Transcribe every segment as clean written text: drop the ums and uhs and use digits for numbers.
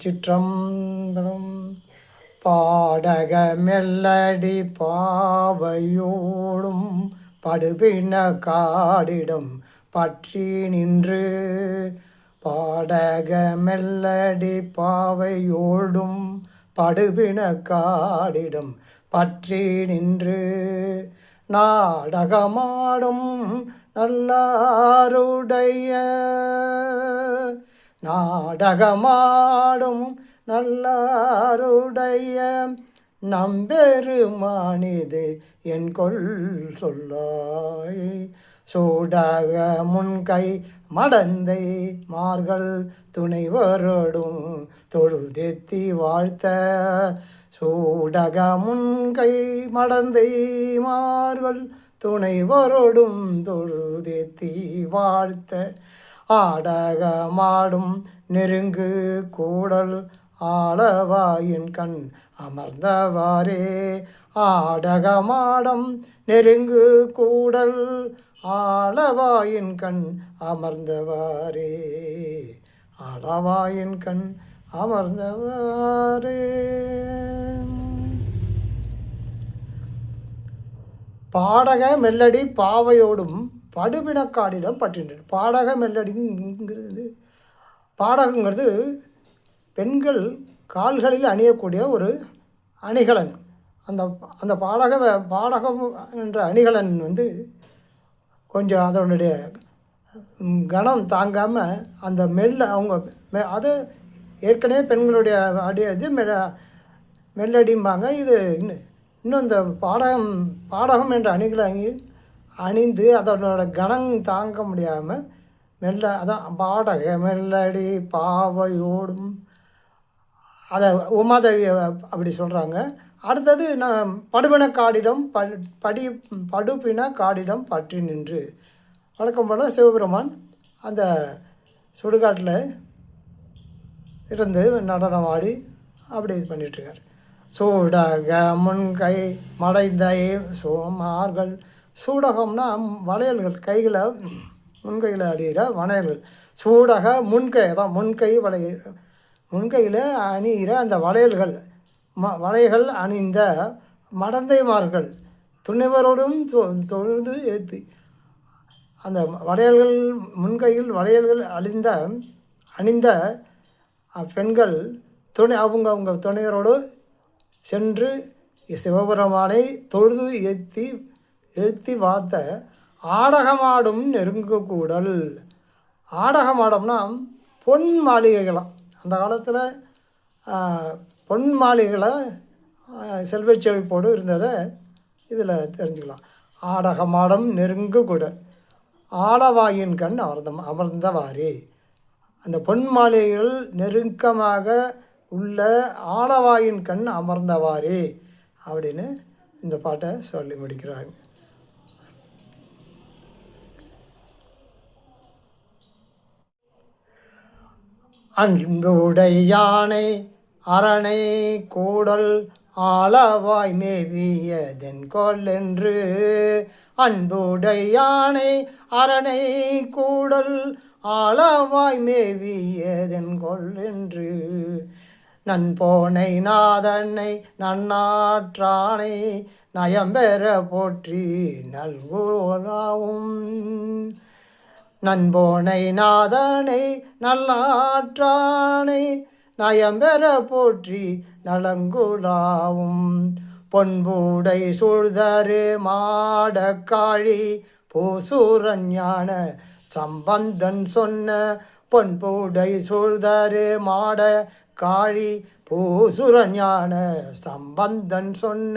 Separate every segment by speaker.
Speaker 1: திருச்சிற்றம்பலம். பாடக மெல்லடி பாவையோடும் படுபின காடிடம் பற்றி நின்று. பாடக மெல்லடி பாவையோடும் படுபின காடிடம் பற்றி நின்று. நாடகமாடும் நல்லாருடைய நாடகமாடும் நல்லாருடைய நம்பெருமானிது என் கொள் சொல்லாய். சூடக முன்கை மடந்தை மார்கள் துணைவரோடும் தொழுதெத்தி வாழ்த்த. சூடக முன்கை மடந்தை மார்கள் துணைவரோடும் தொழுதெத்தி வாழ்த்த. ஆடகமாடும் நெருங்கு கூடல் ஆளவாயின் கண் அமர்ந்தவாறே. ஆடகமாடம் நெருங்கு கூடல் ஆளவாயின் கண் அமர்ந்தவாறே. ஆளவாயின் கண் அமர்ந்தவாறே. பாடக மெல்லடி பாவையோடும் படுபிணக்காடிடம் பற்றினர். பாடக மெல்லடிங்கிறது பாடகங்கிறது பெண்கள் கால்களில் அணியக்கூடிய ஒரு அணிகலன். அந்த பாடகம் என்ற அணிகலன் கொஞ்சம் அதனுடைய கணம் தாங்காமல் அந்த அவங்க அது ஏற்கனவே பெண்களுடைய இது மெல்லடிம்பாங்க. இது இன்னும் இந்த பாடகம் என்ற அணிகளை அணிந்து அதனோட கணம் தாங்க முடியாமல் அதான் பாடக மெல்லடி பாவையோடும் அதை உமாதேவி அப்படி சொல்கிறாங்க. அடுத்தது நான் படுபின காடிடம் படுபின காடிடம் பற்றி நின்று. வழக்கம் போல் சிவபெருமான் அந்த சுடுகாட்டில் இருந்து நடனம் ஆடி அப்படி இது பண்ணிகிட்ருக்கார். சூடக முன்கை மடைந்தை சோமார்கள். சூடகம்னா வளையல்கள், கைகளை முன்கையில் அடிகிற வளையல்கள். சூடக முன்கை அதான் முன்கை முன்கையில் அணிகிற அந்த வளையல்கள் அணிந்த மடந்தைமார்கள் துணைவரோடும் தொழுது ஏற்றி. அந்த வளையல்கள் முன்கையில் வளையல்கள் அணிந்த பெண்கள் அவங்க துணைவரோடு சென்று சிவபெருமானை தொழுது ஏற்றி வாழ்த்த. ஆடகமாடும் நெருங்கு கூடல். ஆடகமாடம்னா பொன் மாளிகைகளாம். அந்த காலத்தில் பொன் மாளிகளை செல்வச் செழிப்போடு இருந்ததை இதில் தெரிஞ்சுக்கலாம். ஆடகமாடும் நெருங்கு கூடல் ஆளவாயின் கண் அமர்ந்தவாறே. அந்த பொன் மாளிகைகள் நெருக்கமாக உள்ள ஆளவாயின் கண் அமர்ந்தவாறே அப்படின்னு இந்த பாட்டை சொல்லி முடிக்கிறாங்க. அன்புடை யானை அரணை கூடல் ஆளவாய் மேவியதென் கொல்லென்று. அன்புடை யானை அரணை கூடல் ஆளவாய் மேவியதென் கொல்லென்று. நன்போனை நாதனை நன்னாற்றானை நயம்பெற போற்றி நல்குலாவும். நன்போனை நாதனை நல்லாற்றானை நயம்பெற போற்றி நலங்குலாவும். பொன்பூடை சூழ்தரு மாடக்காழி பூசூரஞான சம்பந்தன் சொன்ன. பொன்பூடை சூழ்தரு மாட காழி பூசுரஞான சம்பந்தன் சொன்ன.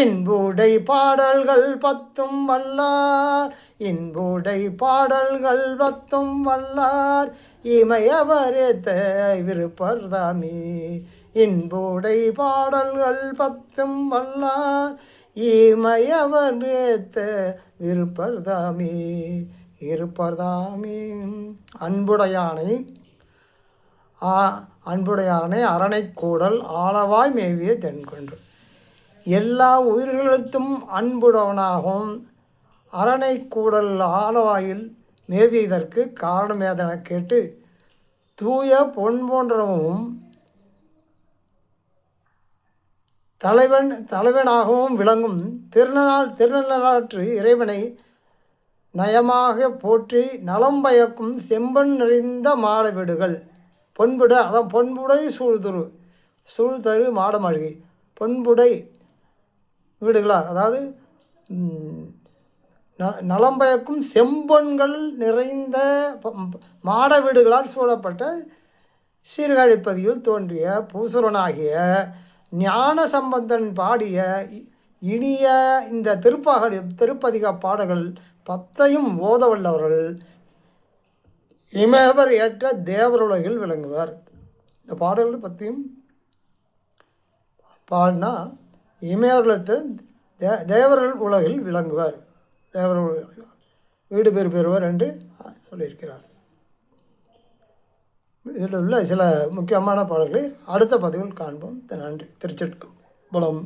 Speaker 1: இன்புடை பாடல்கள் பத்தும் வல்லார். இன்புடை பாடல்கள் பத்தும் வல்லார் இமையவரேத்த விருப்பர்தாமே. இன்புடை பாடல்கள் பத்தும் வல்லார் இமையவரேத்த விருப்பர்தாமே இருப்பர்தாமே. அன்புடையானை அரணை கூடல் ஆளவாய் மேவிய தென்கொன்று. எல்லா உயிர்களுக்கும் அன்புடவனாகவும் அரணை கூடல் ஆளவாயில் மேவியதற்கு காரணம் ஏதென கேட்டு. தூய பொன் போன்றவும் தலைவனாகவும் விளங்கும் திருநள்ளாற்று இறைவனை நயமாக போற்றி நலம் பயக்கும் செம்பன் நிறைந்த மாட வீடுகள் பொன்புடை, அதான் பொன்புடை சூழ்தரு மாட மாளிகை, பொன்புடை வீடுகளால், அதாவது நலம் பயக்கும் செம்பொன்கள் நிறைந்த மாட வீடுகளால் சூழப்பட்ட சீர்காழிப்பதியில் தோன்றிய பூசுரனாகிய ஞான சம்பந்தன் பாடிய இனிய இந்த திருப்பதிக பாடல்கள் 10ஐயும் ஓத வல்லவர்கள் இமயவர் ஏற்ற தேவருலகில் விளங்குவார். இந்த பாடல்கள் 10ஐயும் பாடினா இமயவர்களுக்கு தேவர்கள் உலகில் விளங்குவார், தேவர்கள் வீடு பேர் பெறுவார் என்று சொல்லியிருக்கிறார். இதில் உள்ள சில முக்கியமான பாடல்களை அடுத்த பதிவில் காண்போம். நன்றி. திருச்சிற்றம்பலம்.